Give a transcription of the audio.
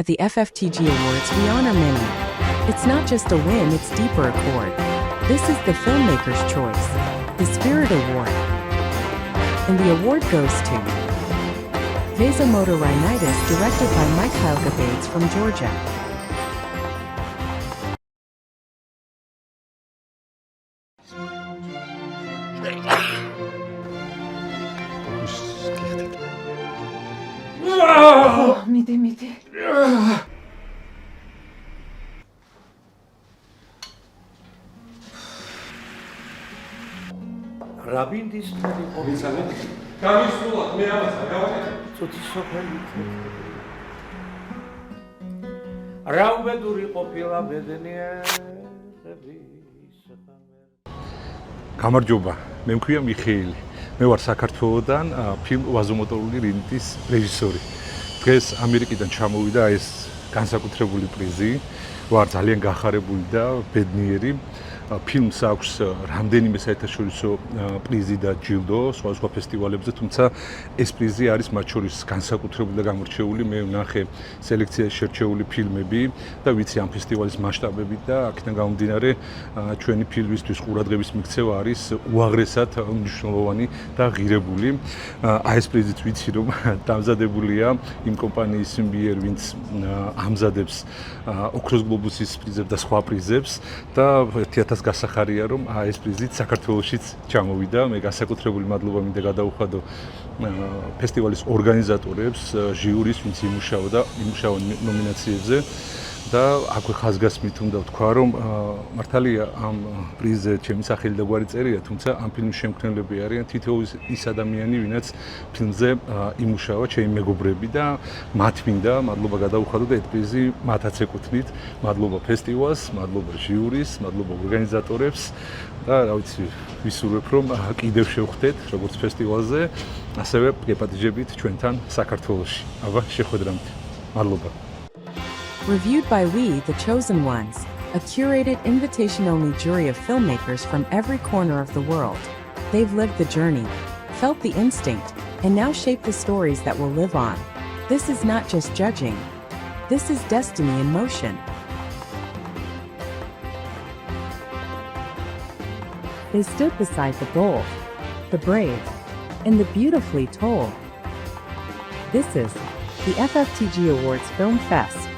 At the FFTG Awards, we honor many. It's not just a win, it's deeper accord. This is the Filmmaker's Choice, the Spirit Award. And the award goes to Vasomotor Rhinitis, directed by Mikhail Gabades from Georgia. მიდი. რაბინდის ხელი ვიცანე? გამისულოთ მე ამასა გავაკეთე. ცოტი სოფელი. რა უბედური ყოფილა ბედნიერების გამარჯობა, მე მქვია მიხეილი. მე ვარ საქართველოდან ფილმ ვაზომოტორული რინიტის რეჟისორი. დღეს ამერიკიდან ჩამოვიდა ეს განსაკუთრებული პრიზი. ვარ ძალიან გახარებული და ბედნიერი. ფილმს აქვს რამდენიმე საერთაშორისო პრიზი და ჯილდო სხვადასხვა ფესტივალებზე, თუმცა ეს პრიზი არის მათ შორის განსაკუთრებული და გამორჩეული. მე ვნახე სელექციაში შერჩეული ფილმები და ვიცი ამ ფესტივალის მასშტაბები და აქედან გამომდინარე ჩვენი ფილმისთვის ყურადღების მიქცევა არის უაღრესად მნიშვნელოვანი და ღირებული. ეს პრიზიც ვიცი რომ დამზადებულია იმ კომპანიის მიერ, ვინც ამზადებს ოქროს გლობუსის პრიზებს და სხვა პრიზებს და 1000 გასახარია რომ ეს პრიზით საქართველოშიც ჩამოვიდა. მე განსაკუთრებული მადლობა მინდა გადაუხადო ფესტივალის ორგანიზატორებს, ჟიურის, ვინც იმუშავა ნომინაციებზე და აქვე ხაზგასმით უნდა ვთქვა რომ მართალია ამ პრიზზე ჩემი სახელი და გვარი წერია, თუმცა ამ ფილმის შემქმნელები არიან თითოეულ ის ადამიანი, ვინაც ფილმზე იმუშავა, ჩემი მეგობრები და მათ მინდა მადლობა გადაუხადო და ეს პრიზი მათაც ეკუთვნით. მადლობა ფესტივალს, მადლობა ჟიურის, მადლობა ორგანიზატორებს და რა ვიცი, ვისურვებ რომ კიდევ შევხვდეთ როგორც ფესტივალზე, ასევე გეპატიჟებით ჩვენთან საქართველოში. აბა შეხვედრამდე. მადლობა. Reviewed by We, the Chosen Ones, a curated invitation-only jury of filmmakers from every corner of the world. They've lived the journey, felt the instinct, and now shape the stories that will live on. This is not just judging. This is destiny in motion. They stood beside the bold, the brave, and the beautifully told. This is the FFTG Awards Film Fest.